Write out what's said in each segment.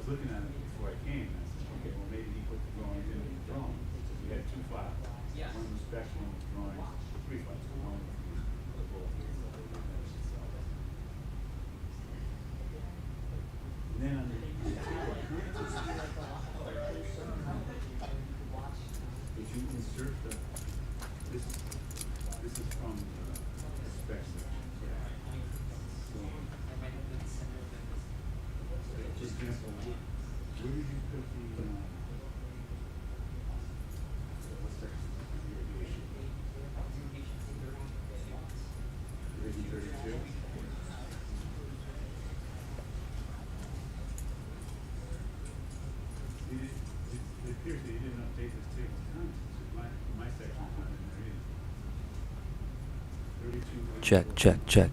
looking at it before I came, and I said, okay, well, maybe he put the drawings in the drawing. We had two files. Yeah. One was specs, one was drawings, three files. One was the both. And then on the if you insert the, this is from the specs section. So, for example, where did you put the, what section? Irrigation. Irrigation 32? It appears that you didn't update this table of contents. My section's not in there either. 32. Check, check, check.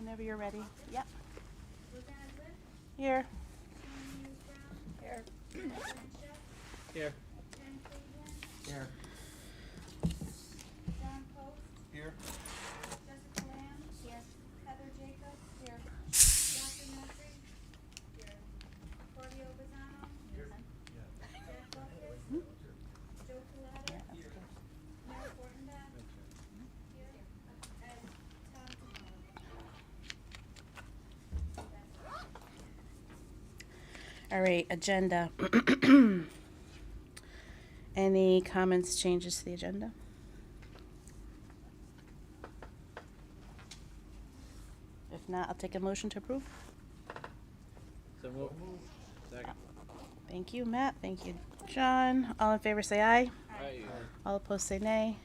Whenever you're ready. Yep. Rosanna Glick, Here. Tony Hughes Brown, Here. Jen Schiff, Here. Jen Cleveland, Here. John Post, Here. Jessica Lamb, here, Heather Jacobs, here, Dr. Murphy, here, Claudio Bazzano, Here. Jack Buckus, Joe Coletta, Mel Fortenback, here, and Tom Tomorrow. All right, agenda. Any comments, changes to the agenda? If not, I'll take a motion to approve. So move. Second. Thank you, Matt. Thank you, John. All in favor say aye. Aye. All opposed say nay.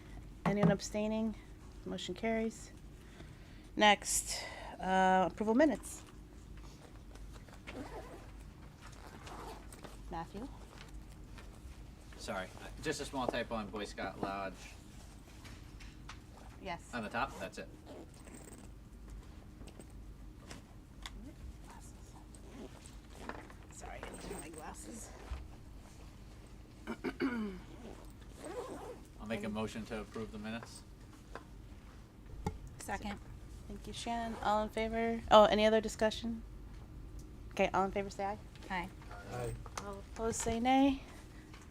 Anyone abstaining? Motion carries. Next, approval minutes. Matthew? Sorry, just a small typo on Boy Scout Lodge Yes. on the top, that's it. Sorry, I need my glasses. I'll make a motion to approve the minutes. Second. Thank you, Shannon. All in favor? Oh, any other discussion? Okay, all in favor say aye. Aye. Aye. All opposed say nay.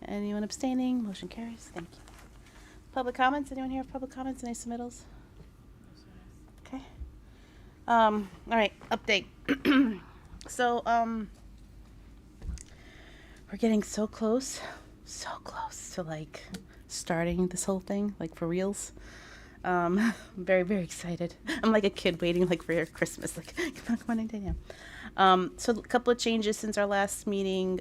Anyone abstaining? Motion carries. Thank you. Public comments? Anyone here have public comments? Any submittals? Okay. All right, update. So, we're getting so close to like starting this whole thing, like for reals. I'm very, very excited. I'm like a kid waiting like for Christmas, like come on, 9 a.m. So a couple of changes since our last meeting.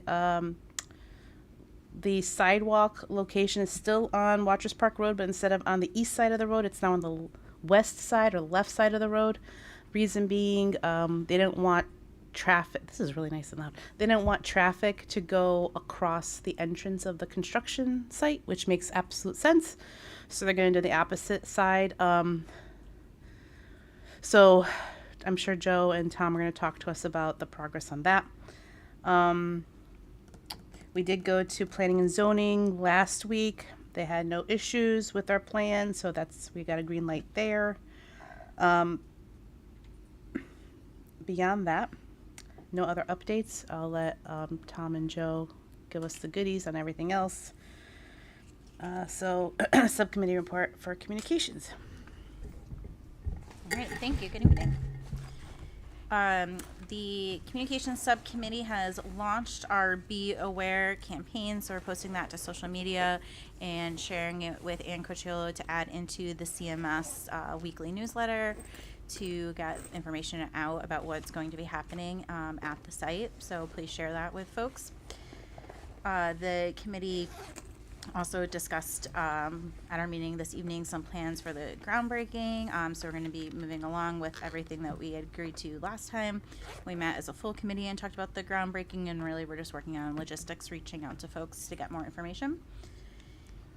The sidewalk location is still on Watchers Park Road, but instead of on the east side of the road, it's now on the west side or left side of the road. Reason being, they don't want traffic. This is really nice and loud. They don't want traffic to go across the entrance of the construction site, which makes absolute sense. So they're going to do the opposite side. So I'm sure Joe and Tom are going to talk to us about the progress on that. We did go to planning and zoning last week. They had no issues with our plan, so we got a green light there. Beyond that, no other updates. I'll let Tom and Joe give us the goodies on everything else. So, subcommittee report for communications. All right, thank you. Good evening. The communications subcommittee has launched our Be Aware campaign, so we're posting that to social media and sharing it with Ann Cochiolo to add into the CMS weekly newsletter to get information out about what's going to be happening at the site. So please share that with folks. The committee also discussed at our meeting this evening some plans for the groundbreaking. So we're going to be moving along with everything that we had agreed to last time. We met as a full committee and talked about the groundbreaking, and really we're just working on logistics, reaching out to folks to get more information.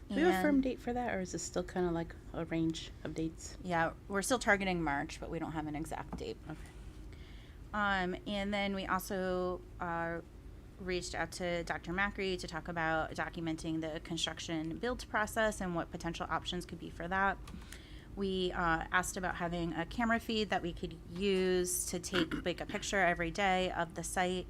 Do we have a firm date for that, or is this still kind of like a range of dates? Yeah, we're still targeting March, but we don't have an exact date. Okay. And then we also reached out to Dr. Macri to talk about documenting the construction build process and what potential options could be for that. We asked about having a camera feed that we could use to take like a picture every day of the site.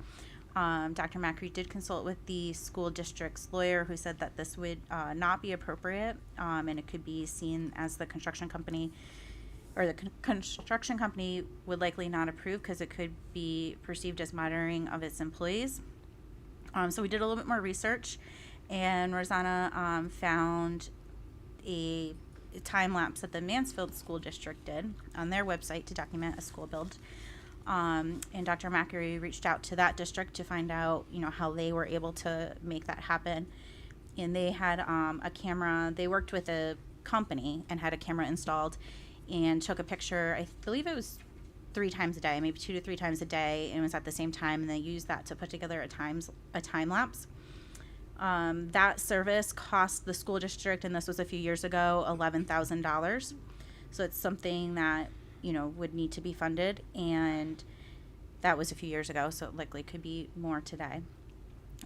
Dr. Macri did consult with the school district's lawyer, who said that this would not be appropriate, and it could be seen as the construction company or the construction company would likely not approve because it could be perceived as monitoring of its employees. So we did a little bit more research, and Rosanna found a time lapse that the Mansfield School District did on their website to document a school build. And Dr. Macri reached out to that district to find out, how they were able to make that happen. And they had a camera. They worked with a company and had a camera installed and took a picture. I believe it was 3 times a day, maybe 2 to 3 times a day, and it was at the same time, and they used that to put together a time lapse. That service cost the school district, and this was a few years ago, $11,000. So it's something that would need to be funded, and that was a few years ago, so it likely could be more today.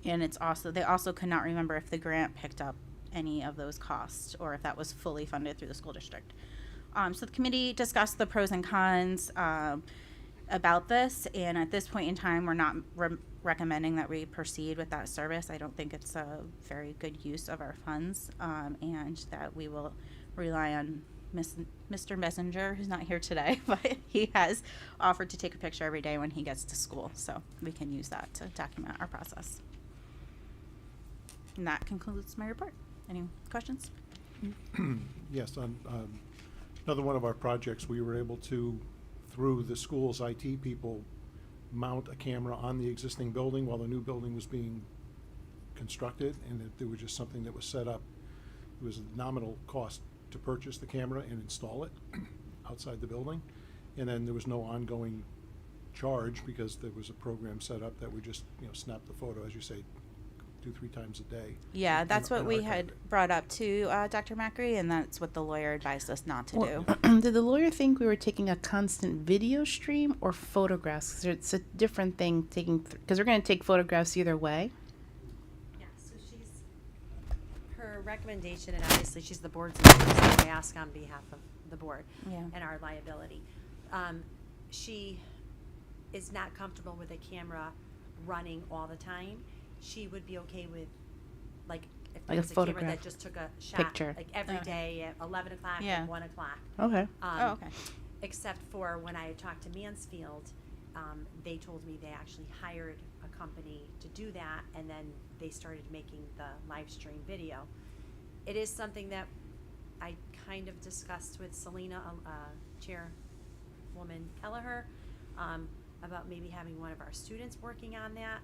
And they also could not remember if the grant picked up any of those costs or if that was fully funded through the school district. So the committee discussed the pros and cons about this, and at this point in time, we're not recommending that we proceed with that service. I don't think it's a very good use of our funds, and that we will rely on Mr. Messenger, who's not here today, but he has offered to take a picture every day when he gets to school, so we can use that to document our process. And that concludes my report. Any questions? Yes, on another one of our projects, we were able to, through the school's IT people, mount a camera on the existing building while the new building was being constructed, and there was just something that was set up. It was a nominal cost to purchase the camera and install it outside the building, and then there was no ongoing charge because there was a program set up that we just snap the photo, as you say, 2-3 times a day. Yeah, that's what and we archive had it. brought up to Dr. Macri, and that's what the lawyer advised us not to do. Did the lawyer think we were taking a constant video stream or photographs? 'Cause it's a different thing because we're going to take photographs either way. Yeah, so her recommendation, and obviously she's the board's member, so I ask on behalf of the board Yeah. and our liability. She is not comfortable with a camera running all the time. She would be okay with, like, if there Like a was a camera photograph. that just took a shot, Picture. like every Okay. day at 11 o'clock Yeah. and 1 o'clock. Okay. Oh, okay. Except for when I talked to Mansfield, they told me they actually hired a company to do that, and then they started making the live stream video. It is something that I kind of discussed with Selena, Chairwoman Kelleher, about maybe having one of our students working on that.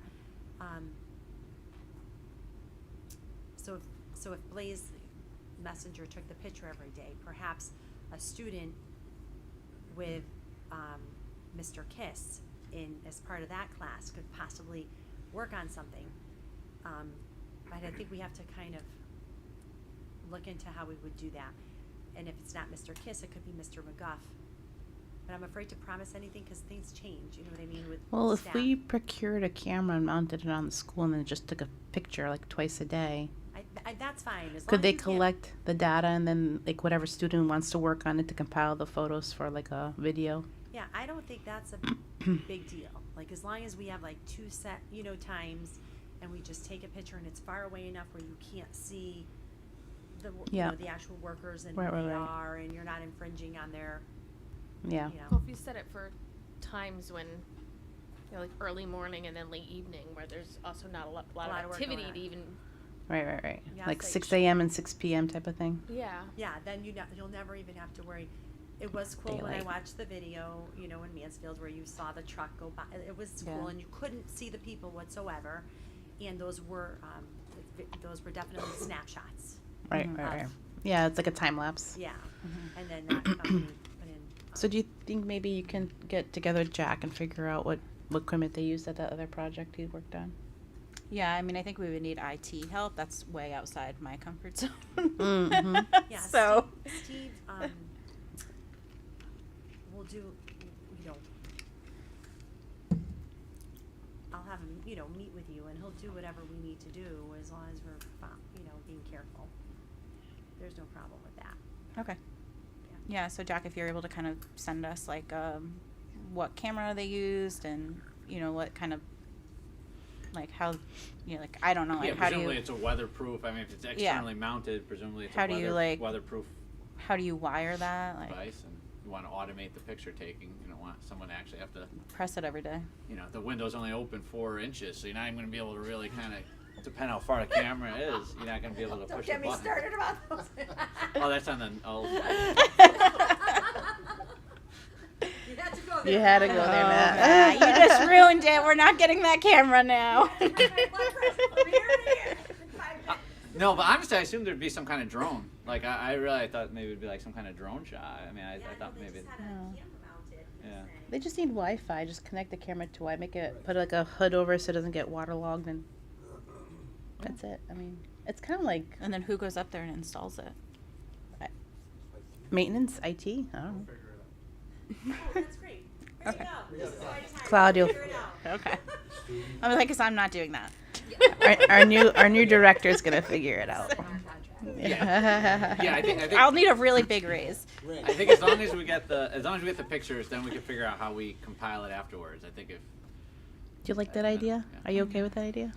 So if Blaze Messenger took the picture every day, perhaps a student with Mr. Kiss as part of that class could possibly work on something. But I think we have to kind of look into how we would do that. And if it's not Mr. Kiss, it could be Mr. McGuff. But I'm afraid to promise anything because things change, you know what I mean, with Well, if staff. we procured a camera and mounted it on the school and then just took a picture like twice a day, That's fine. As could long they as you can't- collect the data and then like whatever student wants to work on it to compile the photos for like a video? Yeah, I don't think that's a big deal. Like, as long as we have like 2 set, times, and we just take a picture and it's far away enough where you can't see Yeah. the actual workers and Right, who right, they right. are, and you're not infringing on their, Yeah. Well, if you set it for times when, like early morning and then late evening, where there's also not a lot lot of of work activity going to on. even, Right. Yeah, Like it's like 6 a.m. and 6 p.m. type of thing. yeah. yeah, then you'll never even have to worry. It was cool when I Daylight. watched the video, in Mansfield, where you saw the truck go by. It was cool, Yeah. and you couldn't see the people whatsoever, and those were definitely snapshots. Right. Yeah, it's like a time lapse. Yeah, Mm-hmm. and then that company put in. So do you think maybe you can get together with Jack and figure out what equipment they used at that other project he worked on? Yeah, I mean, I think we would need IT help. That's way outside my comfort zone. Mhm. Yeah, So, Steve will do, I'll have him, meet with you, and he'll do whatever we need to do as long as we're, being careful. There's no problem with that. okay. Yeah, so Jack, if you're able to kind of send us like what camera they used and, what kind of, like how, like, I don't know, like Yeah, how do presumably you, it's a weatherproof, I mean, if it's externally mounted, presumably it's How a do you, like- weatherproof how do you wire that? Like, device, and you wanna automate the picture taking, you don't want someone to actually have to, press it every day. the window's only open 4 inches, so you're not even gonna be able to really kinda, depending how far the camera is, you're not gonna be able to push the button. about those. Oh, that's on the, You had to go there. You had to go there, Oh, Matt. Matt, you just ruined it. We're not getting that camera now. No, but honestly, I assumed there'd be some kind of drone. Like, I really thought maybe it'd be like some kind of drone shot. I mean, I thought maybe. Yeah. They just need Wi-Fi. Just connect the camera to Wi. Put like a hood over so it doesn't get waterlogged, and that's it. I mean, it's kind of like And then who goes up there and installs it? maintenance, IT. I don't know. Figure it out. Oh, that's great. Here Okay. you go. This is why I decided Cloud, to you'll- figure it out. Okay. I'm like, 'cause I'm not doing that. Our new director's gonna figure it out. Yeah, I think I'll need a really big raise. I think as long as we get the pictures, then we can figure out how we compile it afterwards. I think if Do you like that idea? Yeah. Are you okay with that idea?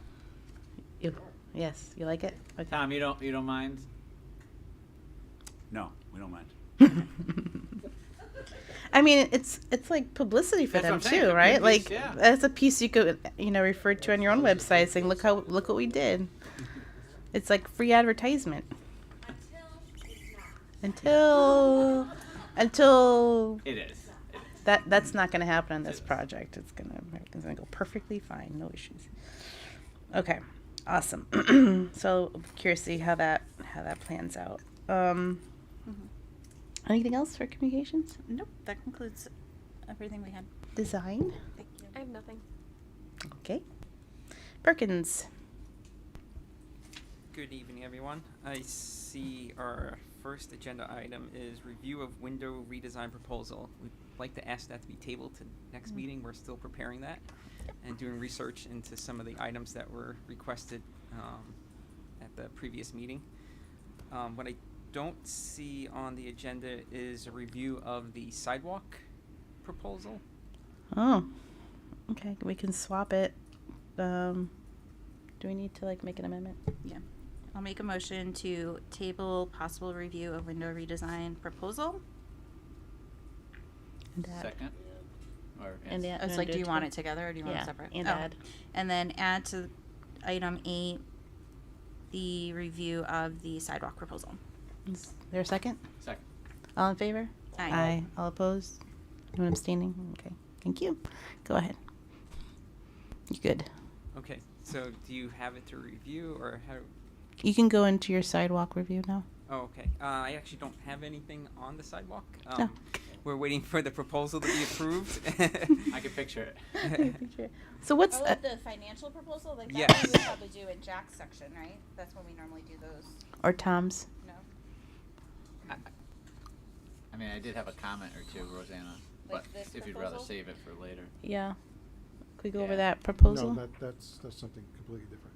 You, yes, you like it? Okay. Tom, you don't mind? No, we don't mind. I mean, it's like publicity for That's them what I'm saying, too, it's a right? good Like piece, yeah. that's a piece you could refer to on your own website, saying look what we did. It's like free advertisement until It is. that's not going to happen on this project. Everything's going to go perfectly fine, no issues. Okay, awesome. So I'm curious to see how that plans out. Anything else for communications? Nope, that concludes everything we had. Design? Thank you. I have nothing. Okay. Perkins. Good evening, everyone. I see our first agenda item is review of window redesign proposal. We'd like to ask that to be tabled to next meeting. We're still preparing that and doing research into some of the items that were requested at the previous meeting. What I don't see on the agenda is a review of the sidewalk proposal. Oh, okay. We can swap it. Do we need to make an amendment? Yeah. I'll make a motion to table possible review of window redesign proposal. And add. Second. Or And add. It's like, do you want it together or do you want Yeah, it separate? and Oh. add. And then add to item 8 the review of the sidewalk proposal. Is there a second? Second. All in favor? Aye. All opposed? Anyone abstaining? Okay. Thank you. Go ahead. You good? Okay, so do you have it to review or how? You can go into your sidewalk review now. Oh, okay. I actually don't have anything on the sidewalk. No. We're waiting for the proposal to be approved. I can picture it. So what's the financial proposal? Like that Yes. we would probably do in Jack's section, right? That's when we normally do those. or Tom's? No. I mean, I did have a comment or two, Rosanna, but Like this if you'd rather proposal? save it for later. Yeah. Could we go over Yeah. that proposal? No, that's something completely different.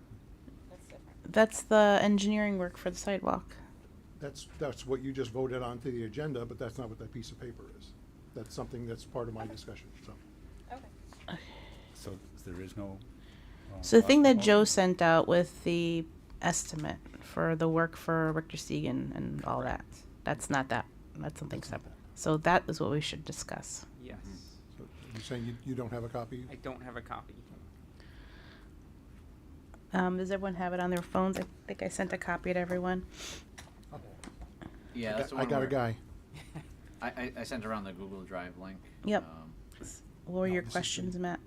That's different. That's the engineering work for the sidewalk. That's what you just voted onto the agenda, but that's not what that piece of paper is. That's something that's part of my discussion, so. Okay. So there is no. So the thing that Joe sent out with the estimate for the work for Richter Segan and all that, that's not that. That's something That's not separate. So that is what we should discuss. Yes. So you're saying you don't have a copy? I don't have a copy. Does everyone have it on their phones? I think I sent a copy to everyone. Yeah, that's the I one got a where guy. I sent around the Google Drive link. Yep. What were No, your this is questions, Matt?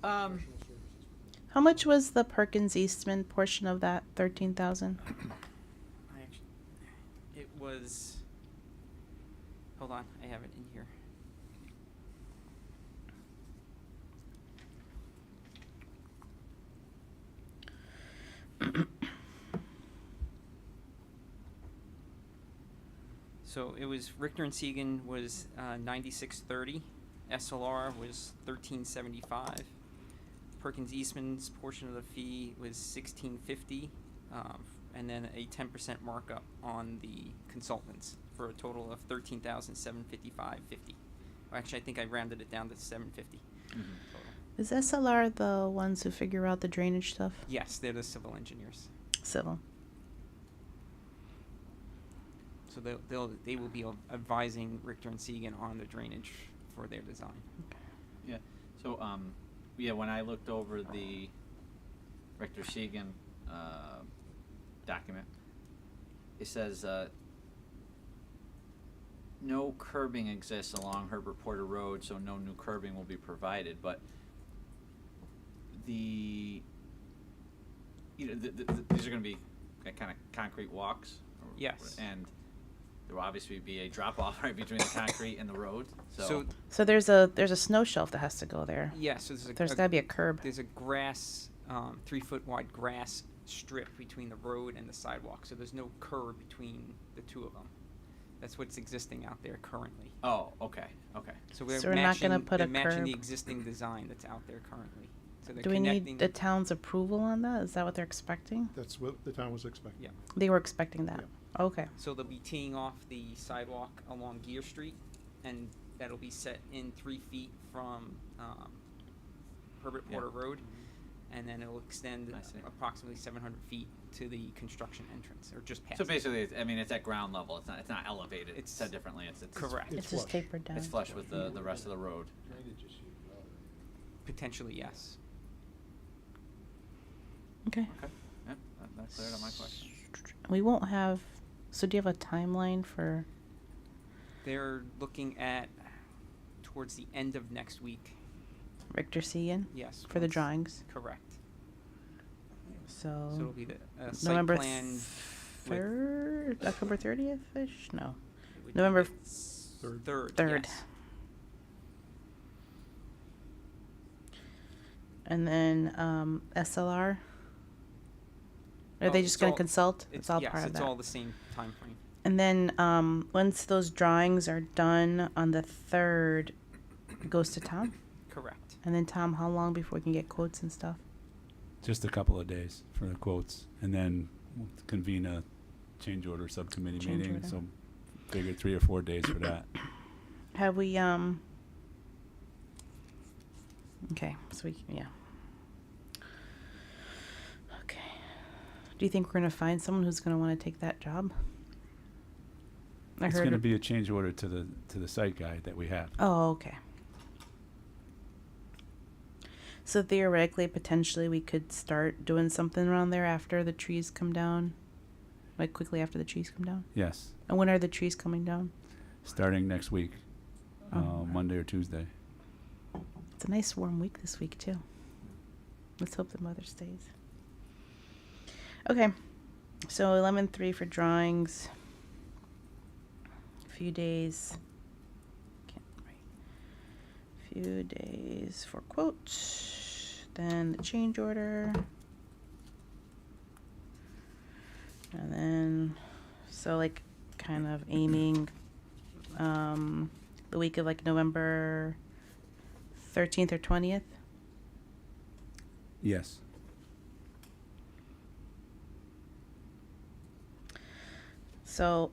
Um, How much was the Perkins Eastman portion of that 13,000? I actually, it was. Hold on, I have it in here. So it was Richter and Segan was 9630, SLR was 1375. Perkins Eastman's portion of the fee was 1650, and then a 10% markup on the consultants for a total of 13,755.50. Actually, I think I rounded it down to 750 total. Is SLR the ones who figure out the drainage stuff? Yes, they're the civil engineers. Civil. So they will be advising Richter and Segan on the drainage for their design. yeah. So yeah, when I looked over the Richter Segan document, it says no curbing exists along Herbert Porter Road, so no new curbing will be provided. But these are going to be kind of concrete walks. Yes. And there will obviously be a drop off right between the concrete and the road. So there's a snow shelf that has to go there. Yes, so There's got to be a curb. There's a grass, 3-foot wide grass strip between the road and the sidewalk. So there's no curb between the two of them. That's what's existing out there currently. Oh, okay, okay. So we're So we're not gonna put they're a matching the curb. existing design that's out there currently. So they're Do we connecting. need the town's approval on that? Is that what they're expecting? That's what the town was expecting. Yeah. They were expecting that. Okay. So they'll be teeing off the sidewalk along Gear Street, and that'll be set in 3 feet from Herbert Yeah. Porter Road, and then it'll extend I see. approximately 700 feet to the construction entrance, or just past. So it. basically, I mean, it's at ground level. It's not elevated. It's It's- said differently. It's Correct. It's just flush. tapered down. It's flush with the rest of the road. Potentially, yes. Okay. Okay. Yeah, that cleared up my question. We won't have. So do you have a timeline for? They're looking at towards the end of next week. Richter Segan Yes. for the once- drawings. Correct. So, So it'll be the site November plan. 3rd, October 30th ish. No, it would be November the Third. Third. 3rd. Yes. And then SLR. Are Oh, they just it's going to all- consult? It's all yes, part of it's that. all the same time frame. And then once those drawings are done on the 3rd, it goes to Tom. Correct. And then Tom, how long before we can get quotes and stuff? Just a couple of days for the quotes, and then we'll convene a change order subcommittee Change meeting. order. So figure 3 or 4 days for that. Have we Okay, so yeah. Okay. Do you think we're gonna find someone who's gonna want to take that job? It's going to be a change order to the site guy that we have. Oh, okay. So theoretically, potentially, we could start doing something around there after the trees come down, like quickly after the trees come down. Yes, And when are the trees coming down? starting next week, Oh. Monday or Tuesday. It's a nice warm week this week too. Let's hope the weather stays. Okay, so 11/3 for drawings. A few days. Can't write. Few days for quote. Then the change order. And then, so like, kind of aiming, the week of like November 13th or 20th. Yes. So,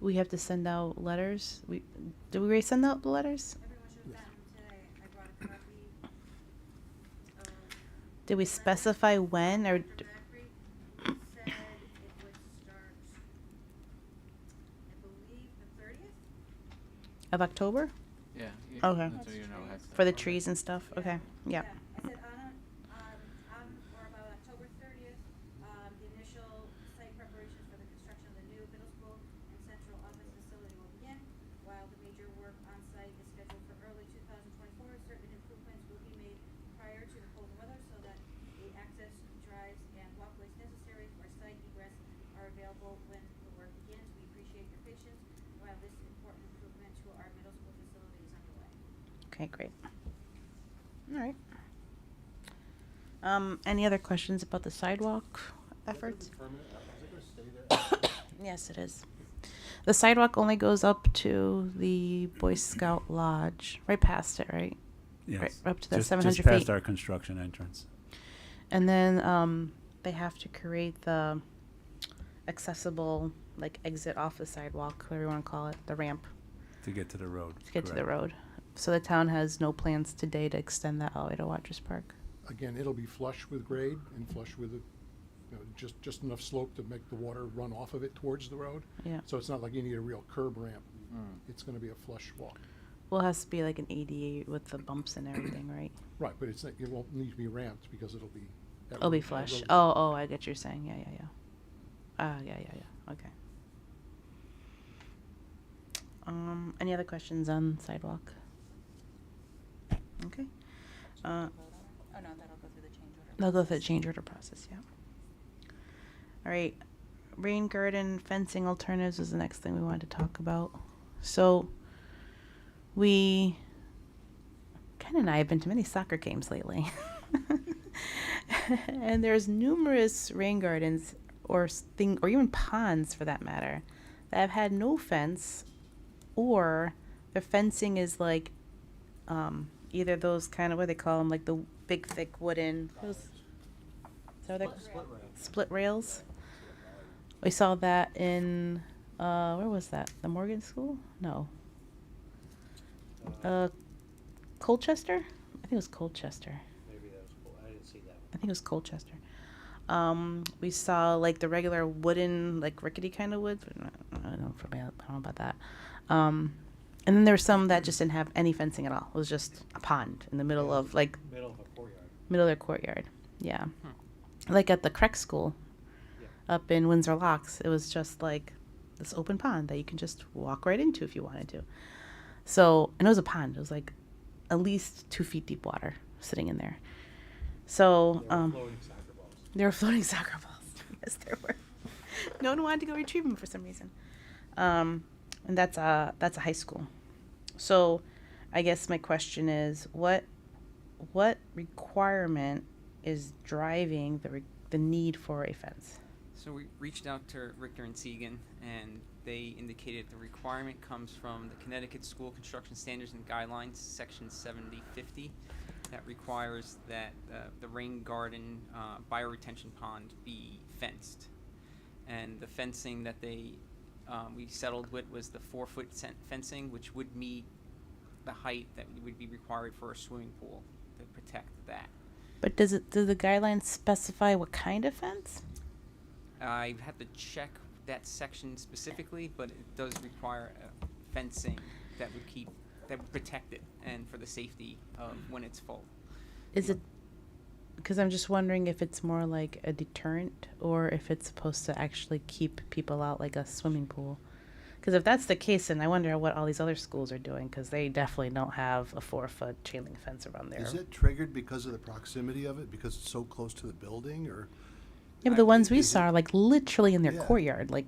we have to send out letters. Did we already send out the letters? Everyone should have gotten them today. I brought a copy of. Did we specify when or? Dr. Macri said it would start, I believe, the 30th? Of October? Yeah. Okay. That's what you know. For the trees and stuff? Okay, yeah. I said on or about October 30th, the initial site preparations for the construction of the new middle school and central office facility will begin. While the major work on site is scheduled for early 2024, certain improvements will be made prior to the cold weather so that the access drives and walkways necessary for site egress are available when the work begins. We appreciate your patience while this important improvement to our middle school facility is underway. Okay, great. All right. Any other questions about the sidewalk efforts? Yes, it is. The sidewalk only goes up to the Boy Scout Lodge, right past it, right? Yes. Right, up to that Just 700 just past feet. our construction entrance. And then they have to create the accessible, like, exit off the sidewalk, whatever you want to call it, the ramp, To get to the road. to get to the correct. road. So the town has no plans today to extend that all the way to Watchers Park. Again, it'll be flush with grade and flush with, just enough slope to make the water run off of it towards the road. Yeah. So it's not like you need a real curb ramp. Mm. It's gonna be a flush walk. Well, it has to be like an ADA with the bumps and everything, right? Right, but it's not, it won't need to be ramped because it'll be. that It'll be road- that flush. road- Oh, I get what you're saying. Yeah. Okay. Any other questions on sidewalk? Okay. Oh, no, that'll go through the change order. They'll go through the change order process, yeah. All right, rain garden fencing alternatives is the next thing we wanted to talk about. So, Ken and I have been to many soccer games lately. And there's numerous rain gardens or thing, or even ponds for that matter, that have had no fence, or the fencing is like either those kind of, what do they call them, like the big thick wooden, so they're split rails. We saw that in where was that? The Morgan School? No. Colchester? I think it was Colchester. Maybe that was cool. I didn't see that I think it was Colchester. We saw like the regular wooden, like rickety kind of wood. I don't know about that. And then there were some that just didn't have any fencing at all. It was just a pond in the middle of like middle of a courtyard. middle of their courtyard. Yeah, like at the Creek School up in Windsor Locks, it was just like this open pond that you can just walk right into if you wanted to. So, and it was a pond. It was like at least 2 feet deep water sitting in there. So, Floating soccer balls. there were floating soccer balls. Yes, there were. No one wanted to go retrieve them for some reason. And that's a high school. So, I guess my question is, what requirement is driving the need for a fence? So we reached out to Richter and Segan, and they indicated the requirement comes from the Connecticut School Construction Standards and Guidelines, Section 7050, that requires that the rain garden bioretention pond be fenced. And the fencing that we settled with was the 4-foot fencing, which would meet the height that would be required for a swimming pool to protect that. But do the guidelines specify what kind of fence? I have to check that section specifically, but it does require fencing that would protect it and for the safety of when it's full. Is it, because I'm just wondering if it's more like a deterrent or if it's supposed to actually keep people out like a swimming pool? Because if that's the case, then I wonder what all these other schools are doing, because they definitely don't have a 4-foot chain link fence around there. Is it triggered because of the proximity of it, because it's so close to the building, or? Yeah, but the ones we Is saw it- are like literally in their Yeah. courtyard, like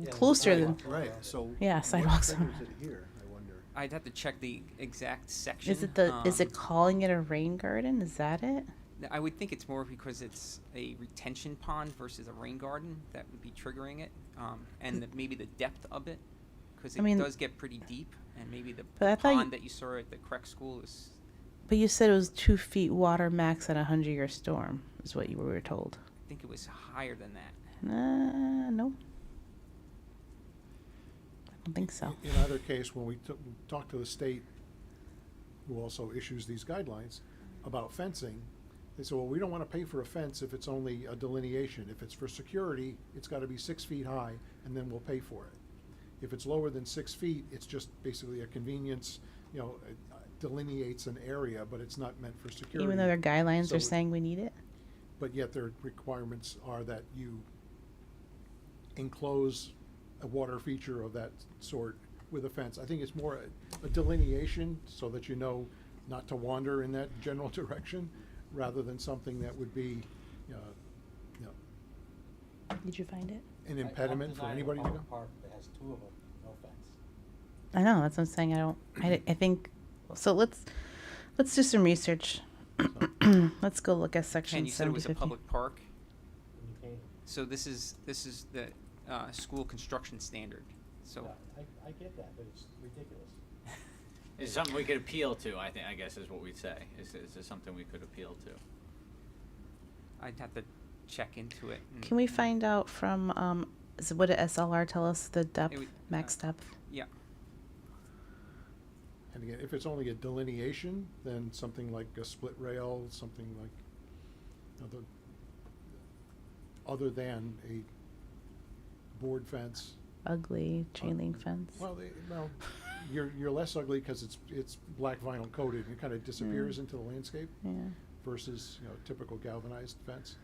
closer than. Right, so. Yeah, what sidewalks. triggers it here, I wonder? I'd have to check the exact section. Is it calling it a rain garden? Is that it? I would think it's more because it's a retention pond versus a rain garden that would be triggering it, and maybe the depth of it, because I it mean- does get pretty deep, and maybe the But I thought pond that you saw at the Creek School is. But you said it was 2 feet water max at a 100-year storm, is what you were told. I think it was higher than that. No. I don't think so. In either case, when we talk to the state, who also issues these guidelines about fencing, they say, well, we don't want to pay for a fence if it's only a delineation. If it's for security, it's got to be 6 feet high, and then we'll pay for it. If it's lower than 6 feet, it's just basically a convenience, it delineates an area, but it's not meant for security. Even though their guidelines So are saying we need it? But yet their requirements are that you enclose a water feature of that sort with a fence. I think it's more a delineation so that you know not to wander in that general direction, rather than something that would be, Did you find it? an impediment for anybody to go. Park that has 2 of them, no fence. I know, that's what I'm saying. I think, so let's do some research. Let's go look at section Ken, you said it was a 7050. public park, When you came. so this is the school construction standard. So Yeah, I get that, but it's ridiculous. It's something we could appeal to, I guess is what we'd say. Is it something we could appeal to? I'd have to check into it. Can we find out from, what did SLR tell us, the depth, would- max depth? Yeah. And again, if it's only a delineation, then something like a split rail, something like, other than a board fence. Ugly chain link fence? Well, you're less ugly because it's black vinyl coated and it kind of disappears into the landscape Yeah. versus typical galvanized fence.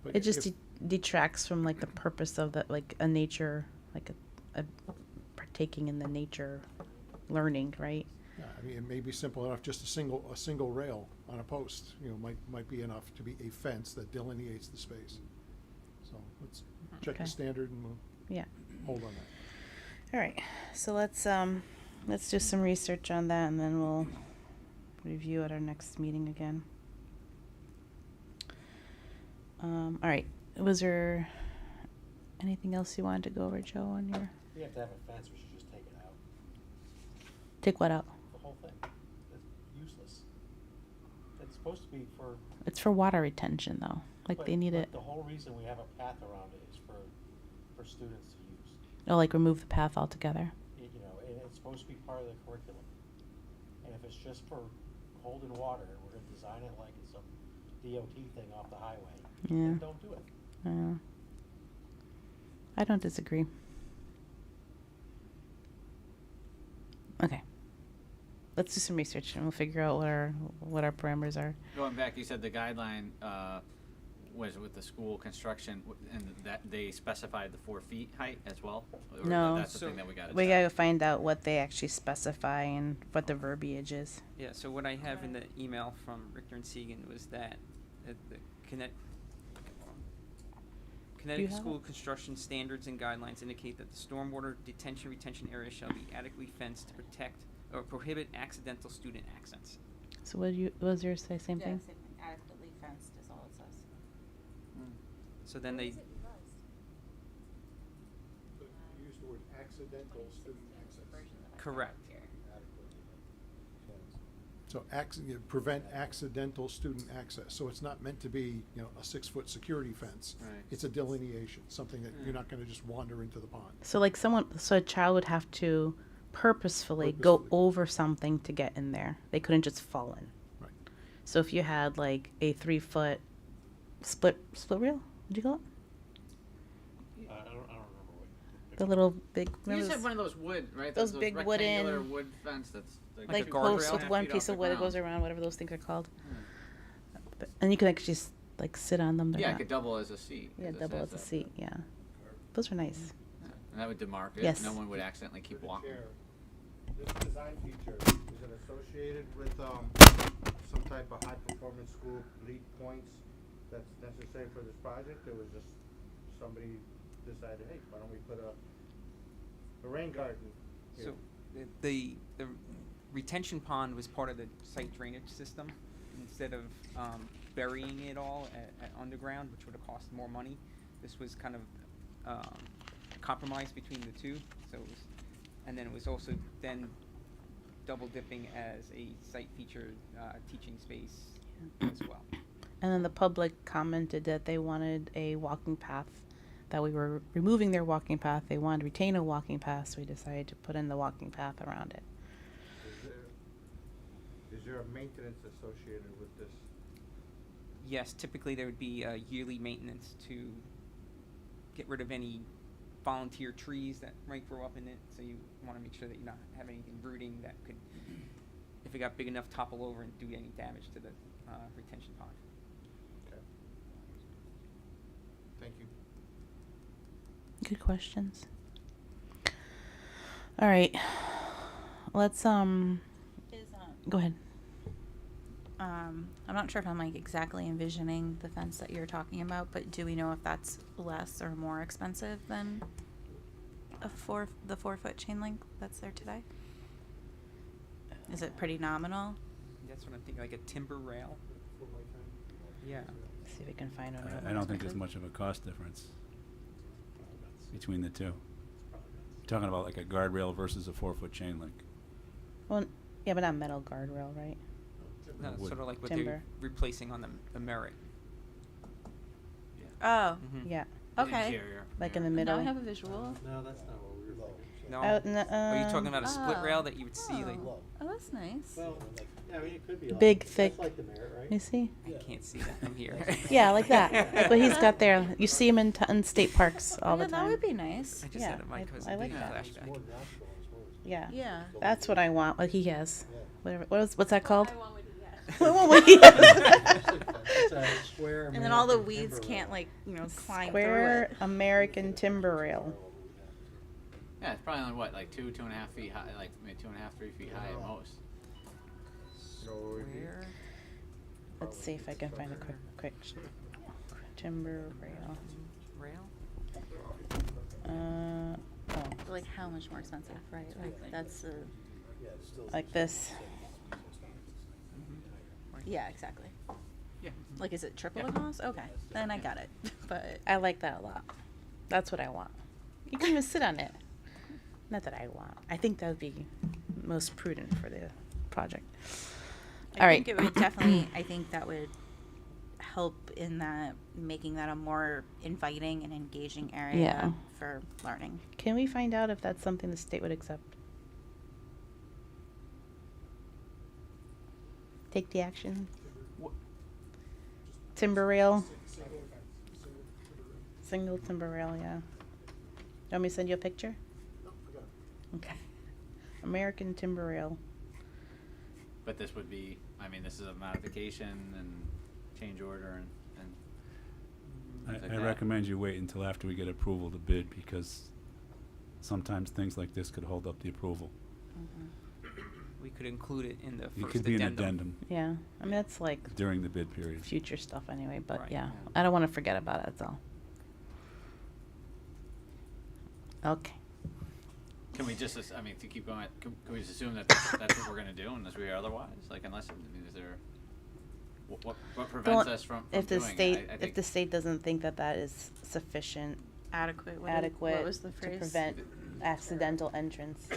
But It just if- detracts from like the purpose of that, like a nature, like a partaking in the nature learning, right? yeah, I mean, it may be simple enough. Just a single rail on a post, might be enough to be a fence that delineates the space. So let's check Okay. the standard and we'll Yeah. hold on that. All right. So let's do some research on that, and then we'll review at our next meeting again. All right. Was there Anything else you wanted to go over, Joe, on your, We have to have a fence, we should just take it out, take what out? the whole thing. It's useless. It's supposed to be for. It's for water retention though, like but- they need but it, The whole reason we have a path around it is for students to use. oh, like remove the path altogether. You know, and it's supposed to be part of the curriculum. And if it's just for holding water, we're gonna design it like it's some DOT thing off the highway, Yeah. then don't do it. I don't disagree. Okay. Let's do some research and we'll figure out what our parameters are. Going back, you said the guideline was with the school construction, and that they specified the 4 feet height as well? Or No. that's the So thing that we gotta We check? gotta find out what they actually specify and what the verbiage is. Yeah, so what I have in the email from Richter and Segan was that the Connecticut have school it? construction standards and guidelines indicate that the stormwater detention retention area shall be adequately fenced to protect or prohibit accidental student access. So what was yours say? Same thing? Adequately fenced is all it says. So then they, Use the word accidental student access. correct. So prevent accidental student access. So it's not meant to be, a 6-foot security fence. Right. It's a delineation, something that you're not gonna just wander into the pond. So like so a child would have to purposefully go Purposefully. over something to get in there. They couldn't just fall in. Right. So if you had like a 3-foot split rail, what'd you call it? I don't remember what. The little big. You remember just those- have one of those wood, right? those big rectangular wooden- wood fence that's like a posts guardrail? with one 2.5 piece feet of off wood the that goes ground. around, whatever those things are called. And you can actually just like sit on them. They're Yeah, it not- could double as a seat. Yeah, 'cause it double has as a that. seat. Yeah, those are nice. Yeah, and that would demark it. Yes. No one would accidentally keep walking. This design feature, is it associated with, some type of high-performance school lead points that's necessary for this project, or was just somebody decided, hey, why don't we put a rain garden here? So the retention pond was part of the site drainage system. Instead of burying it all at underground, which would have cost more money, this was kind of a compromise between the two. So it was, and then it was also then double dipping as a site featured teaching space as well. And then the public commented that they wanted a walking path, that we were removing their walking path. They wanted to retain a walking path, so we decided to put in the walking path around it. Is there a maintenance associated with this? Yes, typically there would be yearly maintenance to get rid of any volunteer trees that might grow up in it. So you want to make sure that you're not have anything rooting that could, if it got big enough, topple over and do any damage to the retention pond. Okay. Thank you. Good questions. All right, let's go ahead. I'm not sure if I'm like exactly envisioning the fence that you're talking about, but do we know if that's less or more expensive than the 4-foot chain link that's there today? Is it pretty nominal? That's what I'm thinking, like a timber rail. Yeah. See if we can find one. I don't think there's much of a cost difference between the two. You're talking about like a guardrail versus a 4-foot chain link. Well, yeah, but not metal guardrail, right? No, Wood. sort of like what Timber. they're replacing on the Merit. Oh, Mhm. Yeah, okay. Interior. like in the Now middle. I have a visual. No, that's not what we were thinking. No. Are Are you talking about a split rail that you would see like? Oh, that's nice. Well, yeah, I mean, it could be. Big, that's thick. like the Merit, right? You see? I can't see that from here. Yeah, like that. Like what he's got there. You see him in state parks all yeah, the time. that would be nice. I just Yeah, had a mic I like a that. It's more flashback. natural, it's more. Yeah. Yeah. That's what I want. What he has. Yeah. What's that called? And It's a square. then all the American weeds timber can't rail. climb Square through it. American timber rail. Yeah, it's probably only what, like 2.5 feet high, like maybe 2.5, 3 feet high at most. You know what we need? Where? Let's see if I can find a quick timber rail. Rail? Oh, Like how much more expensive, right? Like that's a Yeah, it's still. like this. yeah, exactly. Yeah. Like is it triple Yeah. the cost? Okay, then I got it. But I like that a lot. That's what I want. You can even sit on it. Not that I want. I think that would be most prudent for the project. All I right. think it would definitely, I think that would help in that, making that a more inviting and engaging area Yeah. for learning. Can we find out if that's something the state would accept? Take the action. Timber rail. Single timber rail, yeah. You want me to send you a picture? Okay. American timber rail. But this would be, I mean, this is a modification and change order and things like I that. recommend you wait until after we get approval to bid, because sometimes things like this could hold up the approval. We could include it in the It first could be an addendum. addendum Yeah. I mean, that's like during the bid period. future stuff anyway, but Right. yeah. I don't want to forget about it, that's all. Okay. Can we just, I mean, to keep going, can we just assume that that's what we're gonna do unless we are otherwise? Like, unless, I mean, is there, what prevents us from If the doing state, it? I if think the state doesn't think that that is sufficient, Adequate. adequate What was the to phrase? prevent accidental entrance.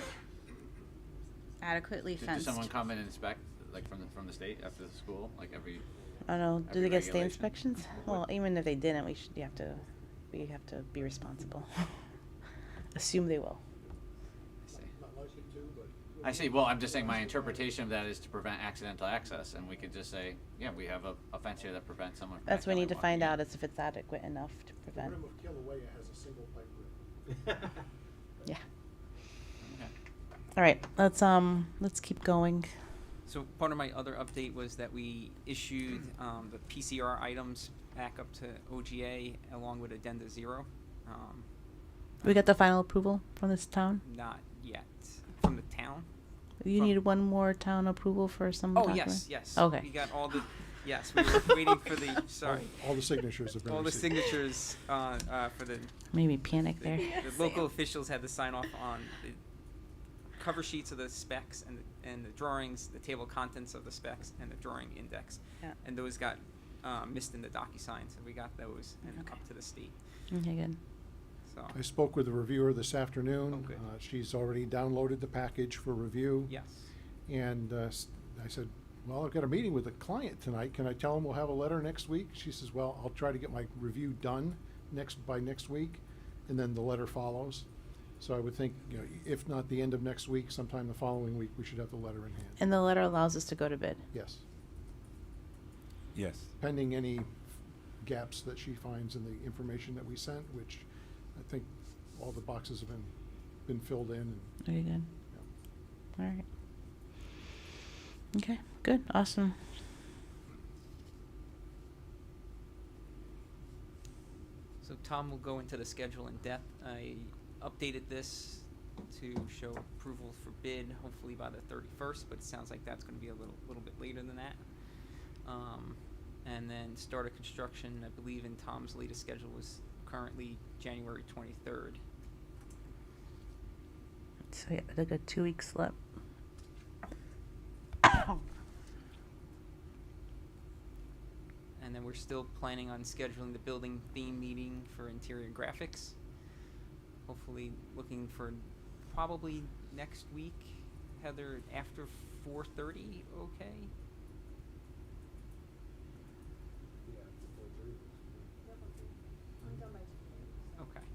Adequately Does fenced. someone come and inspect, like, from the state after the school, like every, I don't know, do Every they get state regulation. inspections? Well, even if they didn't, we have to be responsible. Assume they will. I see, well, I'm just saying my interpretation of that is to prevent accidental access, and we could just say, yeah, we have a fence here that prevents someone from That's what we need to accidentally find walking out in. is if it's adequate enough to The prevent. rim of Kilauea has a single pipe rim. Yeah. Okay. All right, let's keep going. So part of my other update was that we issued the PCR items back up to OGA along with Addenda 0. We got the final approval from this town? Not yet. From the town? You From- need one more town approval for some Oh, document? yes. Okay. We got all the, yes, we were waiting for the, sorry. All the signatures have been All the received. signatures for the Made me panic there. the local officials had to sign off on the cover sheets of the specs and the drawings, the table of contents of the specs, and the drawing index. Yeah. And those got missed in the DocuSign, so we got those and Okay. up to the state. Okay, good. So, I spoke with the reviewer this afternoon. Oh, good. She's already downloaded the package for review. yes. And I said, well, I've got a meeting with a client tonight. Can I tell him we'll have a letter next week? She says, well, I'll try to get my review done by next week, and then the letter follows. So I would think, if not the end of next week, sometime the following week, we should have the letter in hand. And the letter allows us to go to bid. Yes, Yes. pending any gaps that she finds in the information that we sent, which I think all the boxes have been filled in. And, Okay, good. yeah. All right. Okay, good, awesome. So Tom will go into the schedule in depth. I updated this to show approval for bid, hopefully by the 31st, but it sounds like that's going to be a little bit later than that. And then start of construction, I believe in Tom's latest schedule was currently January 23rd. So yeah, like a 2-week slip. And then we're still planning on scheduling the building theme meeting for interior graphics. Hopefully looking for probably next week. Heather, after 4:30, okay? Okay.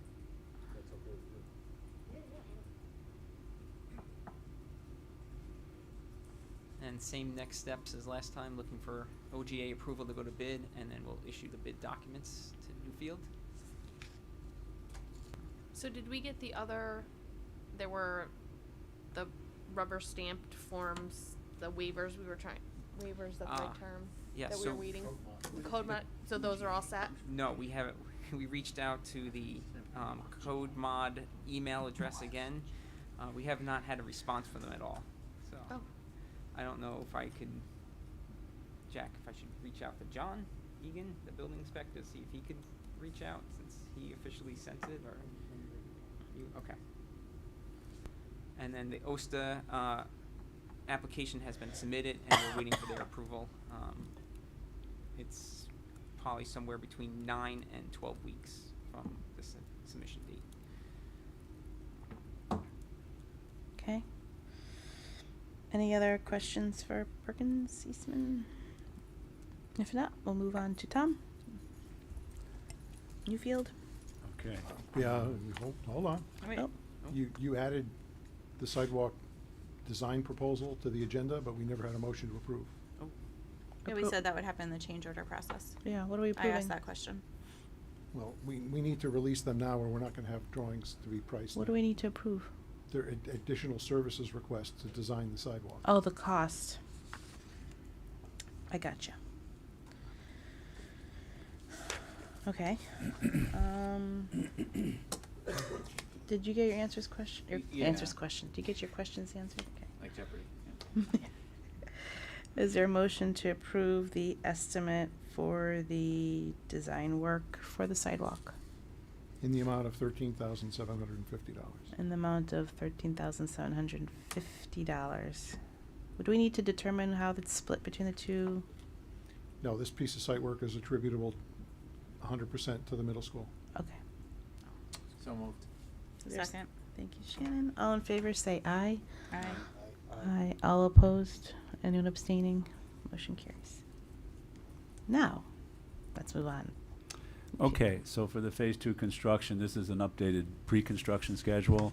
And same next steps as last time, looking for OGA approval to go to bid, and then we'll issue the bid documents to Newfield. So did we get the other, there were the rubber stamped forms, the waivers waivers, that's the right term? Yeah, That we so- were waiting? Code mod, so those are all set? No, we haven't. We reached out to the code mod email address again. We have not had a response from them at all. So Oh. I don't know if I could, Jack, if I should reach out to John Egan, the building inspector, see if he could reach out since he officially sent it, or you, okay. And then the OSTA application has been submitted, and we're waiting for their approval. It's probably somewhere between 9 and 12 weeks from the submission date. Okay. Any other questions for Perkins, Eastman? If not, we'll move on to Tom. Newfield. Okay. Yeah, hold on. Wait. Oh. You added the sidewalk design proposal to the agenda, but we never had a motion to approve. Oh, Yeah, we Appro- said that would happen in the change order process. Yeah, what are we I approving? asked that question. Well, we need to release them now, or we're not gonna have drawings to be priced. What do we need to approve? They're additional services requests to design the sidewalk. Oh, the cost. I gotcha. Okay. Did you get your answers question? Your Yeah. answers question. Did you get your questions answered? Okay. Like Jeopardy. Yeah. Is there a motion to approve the estimate for the design work for the sidewalk In the amount of $13,750. in the amount of $13,750? Do we need to determine how it's split between the two? No, this piece of site work is attributable 100% to the middle school. Okay. So moved. There's- Second. Thank you, Shannon. All in favor, say aye. Aye. Aye. All opposed? Anyone abstaining? Motion carries. Now, let's move on. Okay, so for the Phase 2 construction, this is an updated pre-construction schedule.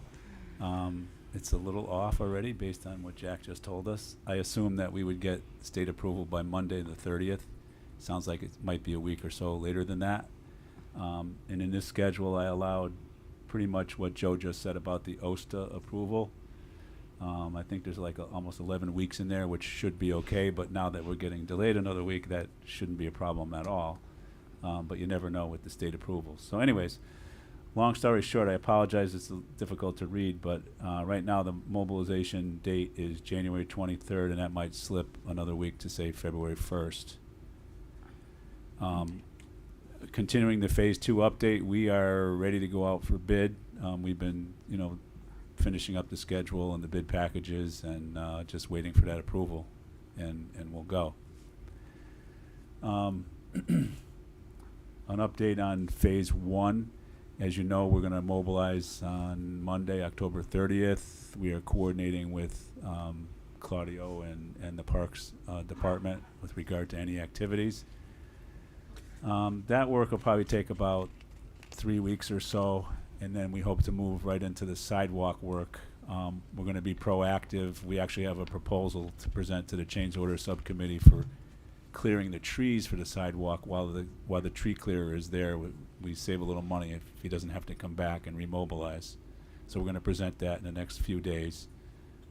It's a little off already based on what Jack just told us. I assume that we would get state approval by Monday, the 30th. Sounds like it might be a week or so later than that. And in this schedule, I allowed pretty much what Joe just said about the OSTA approval. I think there's like almost 11 weeks in there, which should be okay, but now that we're getting delayed another week, that shouldn't be a problem at all. But you never know with the state approvals. So anyways, long story short, I apologize, it's difficult to read, but right now the mobilization date is January 23rd, and that might slip another week to say February 1st. Continuing the Phase 2 update, we are ready to go out for bid. We've been, finishing up the schedule and the bid packages and just waiting for that approval, and we'll go. An update on Phase 1. As you know, we're going to mobilize on Monday, October 30th. We are coordinating with Claudio and the Parks Department with regard to any activities. That work will probably take about 3 weeks or so, and then we hope to move right into the sidewalk work. We're going to be proactive. We actually have a proposal to present to the change order subcommittee for clearing the trees for the sidewalk while the tree clearer is there. We save a little money if he doesn't have to come back and remobilize. So we're going to present that in the next few days.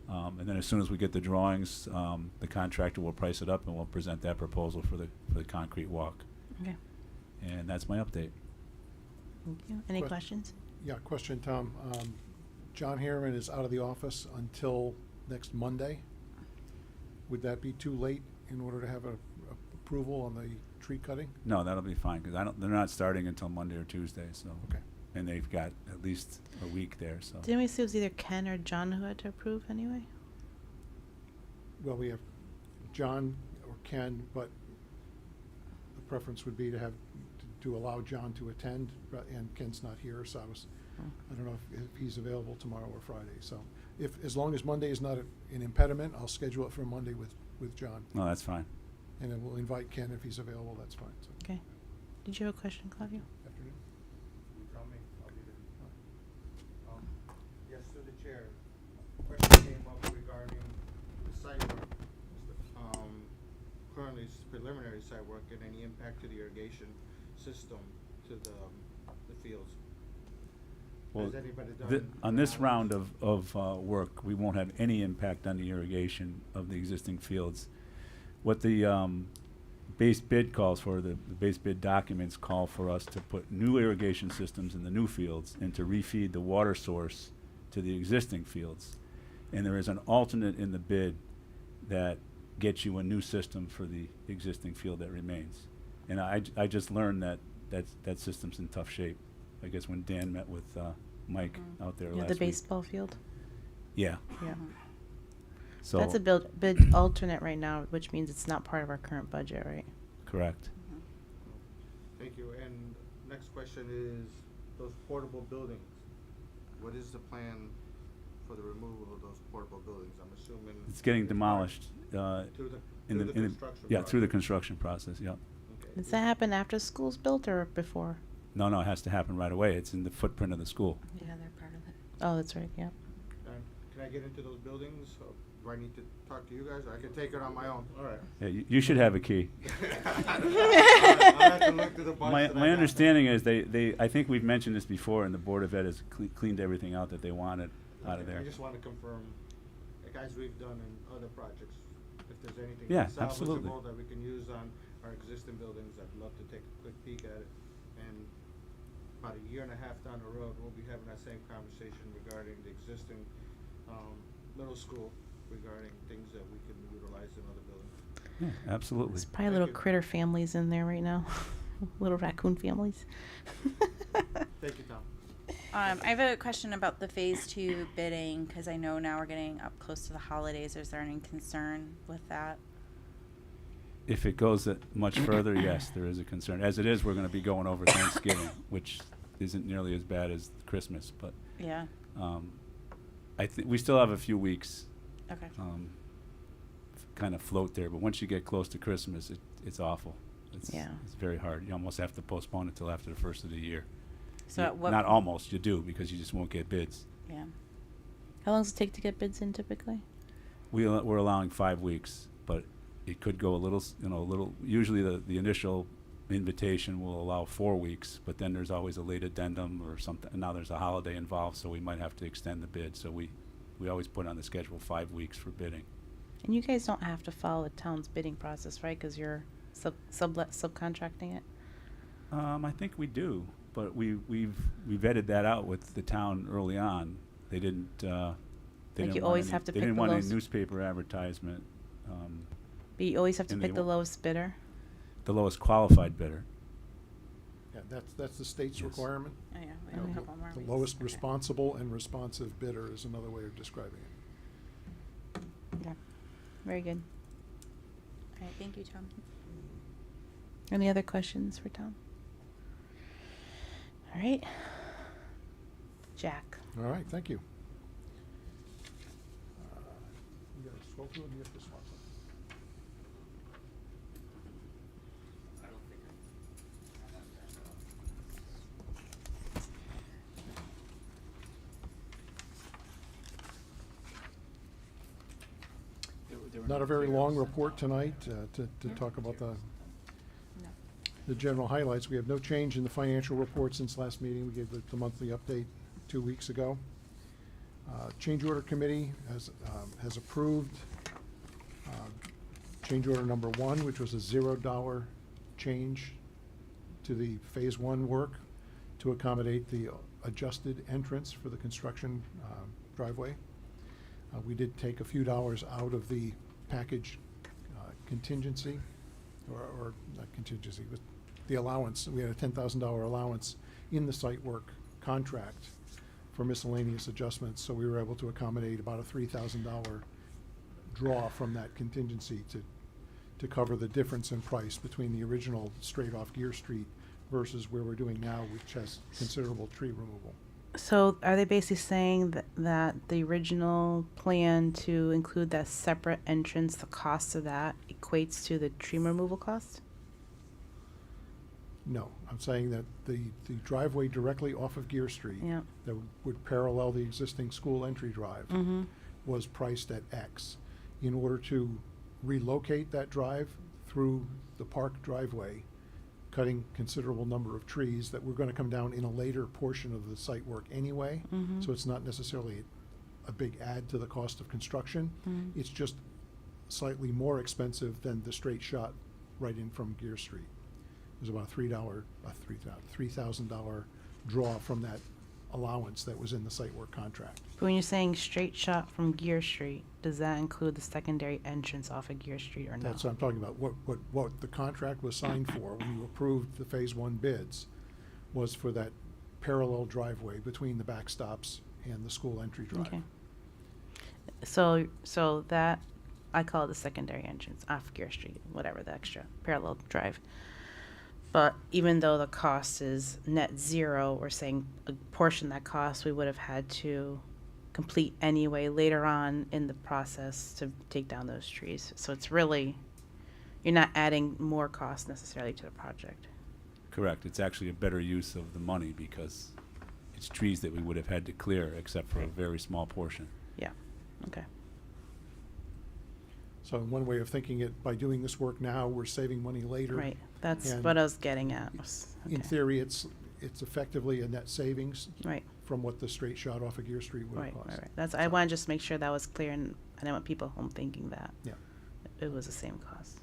And then as soon as we get the drawings, the contractor will price it up and we'll present that proposal for the concrete walk. Okay. And that's my update. Thank you. Any Que- questions? Yeah, question, Tom. John Harriman is out of the office until next Monday. Would that be too late in order to have a approval on the tree cutting? No, that'll be fine because they're not starting until Monday or Tuesday. So Okay. and they've got at least a week there. So Didn't we say it was either Ken or John who had to approve anyway? Well, we have John or Ken, but the preference would be to allow John to attend, and Ken's not here, so I don't know if he's available tomorrow or Friday. So as long as Monday is not an impediment, I'll schedule it for Monday with John. no, that's fine. And then we'll invite Ken if he's available, that's fine. So, Okay. Did you have a question, Claudio? afternoon. You tell me, I'll be there. Yes, through the chair. Question came up regarding the site work. Currently it's preliminary site work and any impact to the irrigation system to the fields. Has anybody done? On this round of work, we won't have any impact on the irrigation of the existing fields. What the base bid calls for, the base bid documents call for us to put new irrigation systems in the new fields and to refeed the water source to the existing fields. And there is an alternate in the bid that gets you a new system for the existing field that remains. And I just learned that system's in tough shape. I guess when Dan met with Mike out there Yeah, last the week. baseball field? Yeah. Yeah. So That's a bid alternate right now, which means it's not part of our current budget, right? correct. Thank you. And next question is, those portable buildings, what is the plan for the removal of those portable buildings? I'm assuming. It's getting demolished, Through in the the, construction yeah, through the process. construction process, yep. Okay. Does that happen after school's built or before? No, it has to happen right away. It's in the footprint of the school. Yeah, they're part of it. Oh, that's right, yeah. Can I get into those buildings, or do I need to talk to you guys, or I can take it on my own? All right. Yeah, you should have a key. I'll have to look through the bunch My, that I my got. understanding is I think we've mentioned this before, and the Board of Ed has cleaned everything out that they wanted out of Okay, there. I just want to confirm, like, as we've done in other projects, if there's anything Yeah, absolutely. salvageable that we can use on our existing buildings, I'd love to take a quick peek at it. And about a year and a half down the road, we'll be having that same conversation regarding the existing middle school, regarding things that we can utilize in other buildings. Yeah, absolutely. There's probably Thank little you. critter families in there right now. Little raccoon families. Thank you, Tom. I have a question about the phase 2 bidding, because I know now we're getting up close to the holidays. Is there any concern with that? If it goes much further, yes, there is a concern. As it is, we're going to be going over Thanksgiving, which isn't nearly as bad as Christmas, but Yeah. I think we still have a few weeks Okay. kind of float there. But once you get close to Christmas, it's awful. Yeah. It's very hard. You almost have to postpone it till after the first of the year. So at what Not almost, you do, because you just won't get bids. Yeah. How long does it take to get bids in typically? We're allowing 5 weeks, but it could go a little, usually the initial invitation will allow 4 weeks, but then there's always a late addendum or something. Now there's a holiday involved, so we might have to extend the bid. So we always put on the schedule 5 weeks for bidding. And you guys don't have to follow the town's bidding process, right? Because you're subcontracting it. I think we do, but we vetted that out with the town early on. They didn't. They Like didn't you want always any- have to They pick didn't the want any lowest- newspaper advertisement. But you always have to And they pick the won't- lowest bidder. The lowest qualified bidder. Yeah, that's the state's Yes. requirement. Oh, yeah. We You have know, a couple more the weeks. lowest Okay. responsible and responsive bidder is another way of describing it. Yeah. Very good. All right. Thank you, Tom. Any other questions for Tom? All right. Jack. All right, thank you. You gotta scroll through and you have to swap them. There were Not no a very figures. long report tonight to talk about the general highlights. We have no change in the financial report since last meeting. We gave the monthly update 2 weeks ago. Change order committee has approved change order number 1, which was a $0 change to the phase 1 work to accommodate the adjusted entrance for the construction driveway. We did take a few dollars out of the package contingency, or not contingency, but the allowance. We had a $10,000 allowance in the site work contract for miscellaneous adjustments, so we were able to accommodate about a $3,000 draw from that contingency to cover the difference in price between the original straight off Gear Street versus where we're doing now, which has considerable tree removal. So are they basically saying that the original plan to include that separate entrance, the cost of that equates to the tree removal cost? No, I'm saying that the driveway directly off of Gear Street Yeah. that would parallel the existing school entry drive Mm-hmm. was priced at X. In order to relocate that drive through the park driveway, cutting considerable number of trees that were going to come down in a later portion of the site work anyway, Mhm. so it's not necessarily a big add to the cost of construction. Mhm. It's just slightly more expensive than the straight shot right in from Gear Street. It was about a $3,000 draw from that allowance that was in the site work contract. But when you're saying straight shot from Gear Street, does that include the secondary entrance off of Gear Street or no? That's what I'm talking about. What the contract was signed for when you approved the phase 1 bids was for that parallel driveway between the backstops and the school entry drive. Okay. So that, I call it the secondary entrance off Gear Street, whatever the extra parallel drive. But even though the cost is net zero, we're saying a portion of that cost we would have had to complete anyway later on in the process to take down those trees. So it's really, you're not adding more cost necessarily to the project. Correct. It's actually a better use of the money because it's trees that we would have had to clear except for a very small portion. Yeah, okay. So one way of thinking it, by doing this work now, we're saving money later. Right, that's And what I was getting at. Was- In okay. theory, it's effectively a net savings Right, from what the straight shot off of Gear Street would have right, cost. right, right. That's, I want to just make sure that was clear, and I didn't want people home thinking that. Yeah. It was the same cost.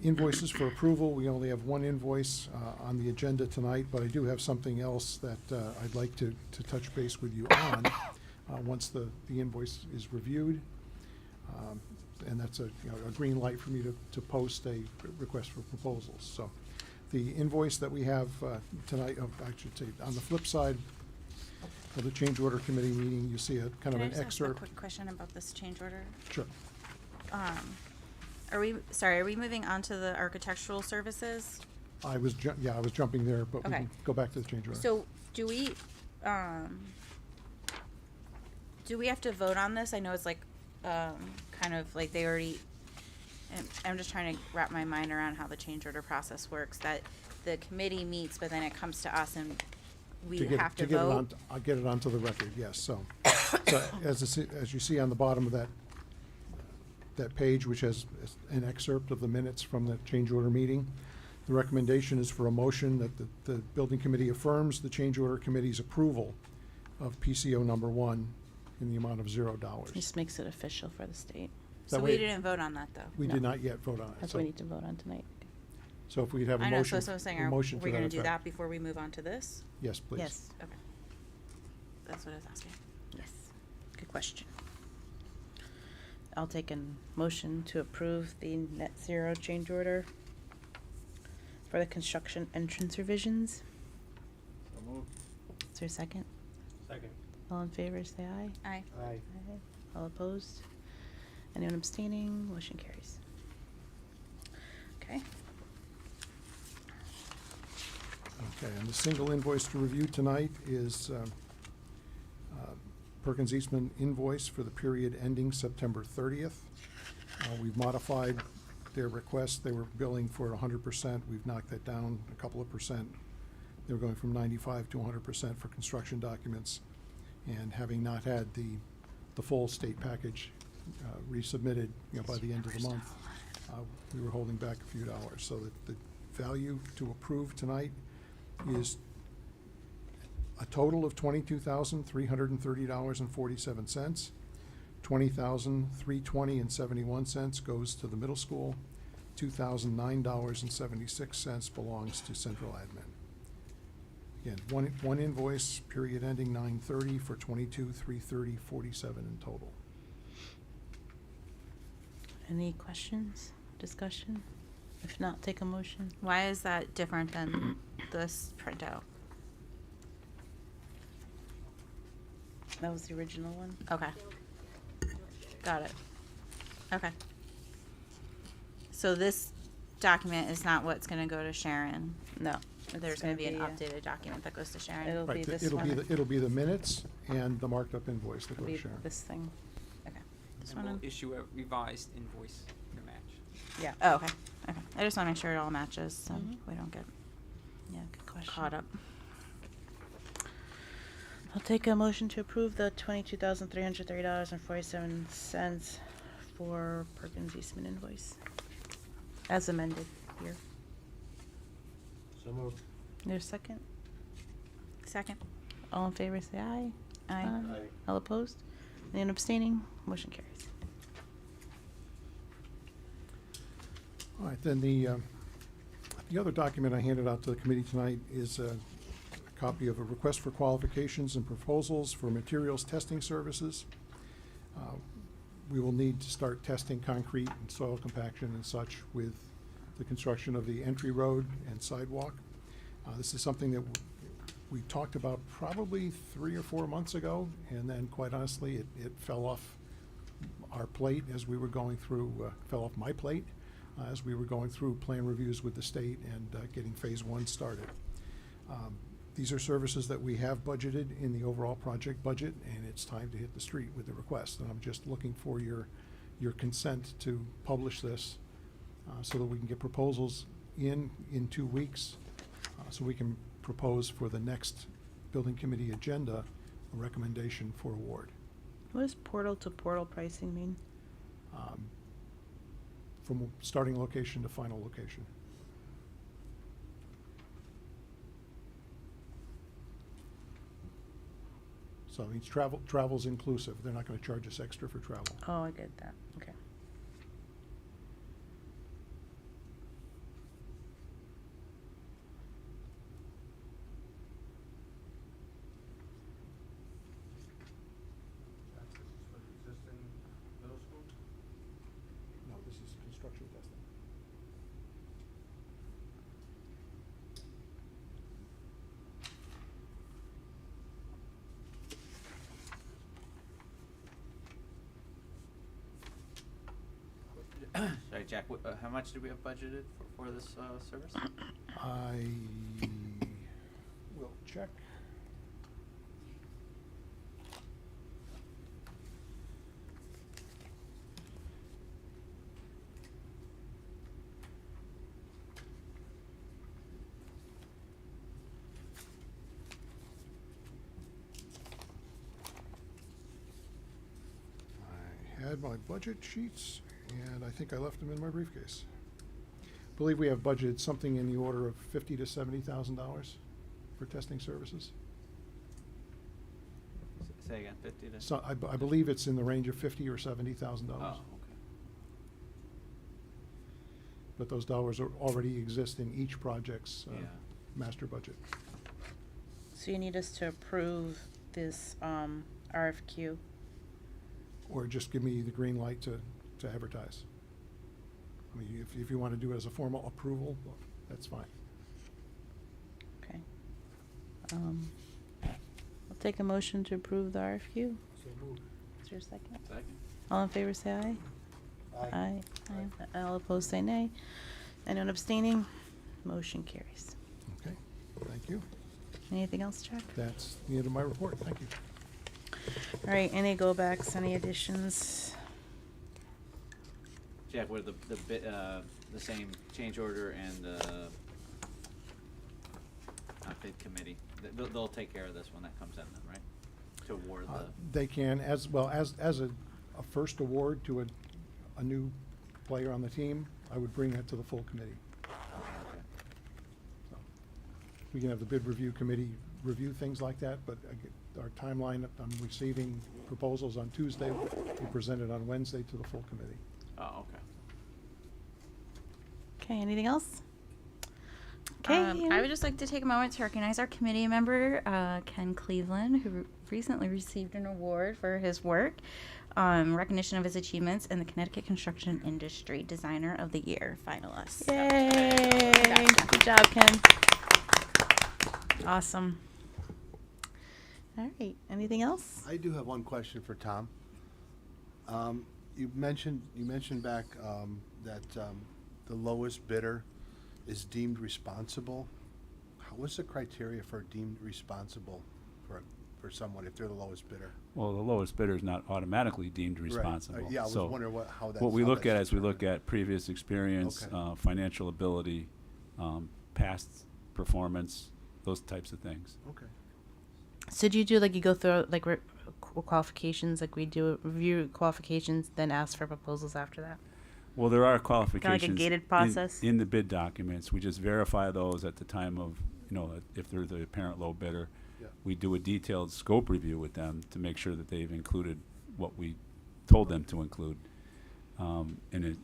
Invoices for approval, we only have one invoice on the agenda tonight, but I do have something else that I'd like to touch base with you on once the invoice is reviewed. And that's a green light for me to post a request for proposals. So the invoice that we have tonight, I should say, on the flip side of the change order committee meeting, you see a kind of Can I an just ask a excerpt. quick question about this change order? Sure. Are we moving on to the architectural services? I was jumping there, but we Okay. can go back to the change order. So do we have to vote on this? I know it's like, kind of like they already, I'm just trying to wrap my mind around how the change order process works, that the committee meets, but then it comes to us and we have to vote? I'll get it onto the record, yes, so as you see on the bottom of that page, which has an excerpt of the minutes from the change order meeting, the recommendation is for a motion that the building committee affirms the change order committee's approval of PCO number 1 in the amount of $0. Just makes it official for the state. So That we way- didn't vote on that though? We No. did not yet vote on it. That's so- what we need to vote on tonight. So if we'd have a I know, so motion, that's what I'm saying, a are motion to we that gonna do effect. that before we move on to this? Yes, please. Yes, Okay. That's what I was asking. yes. Good question. I'll take a motion to approve the net zero change order for the construction entrance revisions. Is there a second? Second. All in favor, say aye. Aye. Aye. Aye. All opposed? Anyone abstaining? Motion carries. Okay. Okay, and the single invoice to review tonight is Perkins Eastman invoice for the period ending September 30th. We've modified their request. They were billing for 100%. We've knocked that down a couple of percent. They were going from 95 to 100% for construction documents. And having not had the full state package resubmitted, by the end of the month, we were holding back a few dollars. So that the value to approve tonight is a total of $22,330.47. $20,320.71 goes to the middle school. $2,009.76 belongs to central admin. Again, one invoice, period ending 9/30 for $22,330.47 in total. Any questions, discussion? If not, take a motion. Why is that different than this printout? That was the original one. Okay. Got it. Okay. So this document is not what's gonna go to Sharon? No. There's it's gonna be an a- updated document that goes to Sharon? It'll be Right, this it'll be one. it'll be the minutes and the marked up invoice that It'll goes be to Sharon. this thing. Okay. Just And we'll wanna, issue a revised invoice to match. Yeah. oh, okay. Okay. I just wanna make sure it all matches, so Mhm. we don't get Yeah, good question. caught up. I'll take a motion to approve the $22,330.47 for Perkins Eastman invoice. As amended here. So moved. There's a second? Second. All in favor, say aye. Aye. Aye. All opposed? Anyone abstaining? Motion carries. All right, then the other document I handed out to the committee tonight is a copy of a request for qualifications and proposals for materials testing services. We will need to start testing concrete and soil compaction and such with the construction of the entry road and sidewalk. This is something that we talked about probably 3 or 4 months ago, and then quite honestly, it fell off our plate as we were going through, fell off my plate as we were going through plan reviews with the state and getting phase 1 started. These are services that we have budgeted in the overall project budget, and it's time to hit the street with the request. And I'm just looking for your consent to publish this so that we can get proposals in 2 weeks, so we can propose for the next building committee agenda a recommendation for award. What does portal to portal pricing mean? From starting location to final location. So it means travel's inclusive. They're not going to charge us extra for travel. Oh, I get that. Okay. This is for the existing middle school? No, this is construction testing. Sorry, Jack, how much do we have budgeted for this service? I will check. I had my budget sheets, and I think I left them in my briefcase. I believe we have budgeted something in the order of $50,000 to $70,000 for testing services. Say again, 50 to? So I believe it's in the range of $50,000 or $70,000. Oh, okay. But those dollars already exist in each project's Yeah. master budget. So you need us to approve this RFQ. Or just give me the green light to advertise. I mean, if you want to do it as a formal approval, well, that's fine. Okay. I'll take a motion to approve the RFQ. So moved. Is there a second? Second? All in favor, say aye. Aye. Aye. All opposed, say nay. Anyone abstaining? Motion carries. Okay, thank you. Anything else, Chuck? That's the end of my report. Thank you. All right, any go backs, any additions? Jack, what are the same change order and not bid committee? They'll take care of this when that comes in then, right? To award the. They can, as well as a first award to a new player on the team, I would bring that to the full committee. Okay. So, we can have the bid review committee review things like that, but our timeline on receiving proposals on Tuesday, we present it on Wednesday to the full committee. Oh, okay. Okay, anything else? Okay. I would just like to take a moment to recognize our committee member, Ken Cleveland, who recently received an award for his work, recognition of his achievements in the Connecticut construction industry, Designer of the Year finalist. Yay! Good job, Ken. Awesome. All right, anything else? I do have one question for Tom. You mentioned back that the lowest bidder is deemed responsible. What's the criteria for deemed responsible for someone if they're the lowest bidder? Well, the lowest bidder is not automatically deemed responsible. Yeah, I was So wondering how that's. what we how look at that's is we look determined. at previous experience, Okay. financial ability, past performance, those types of things. Okay. So do you do like you go through like qualifications, like we do review qualifications, then ask for proposals after that? Well, there are qualifications. gated process? In the bid documents. We just verify those at the time of, if they're the apparent low bidder. Yeah. We do a detailed scope review with them to make sure that they've included what we told them to include. And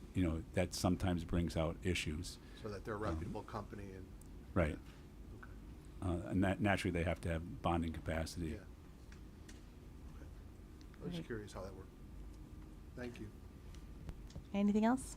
that sometimes brings out issues. So that they're a reputable company and. Right. Okay. And naturally, they have to have bonding capacity. Yeah. Okay. I was Right. curious how that worked. Thank you. Anything else?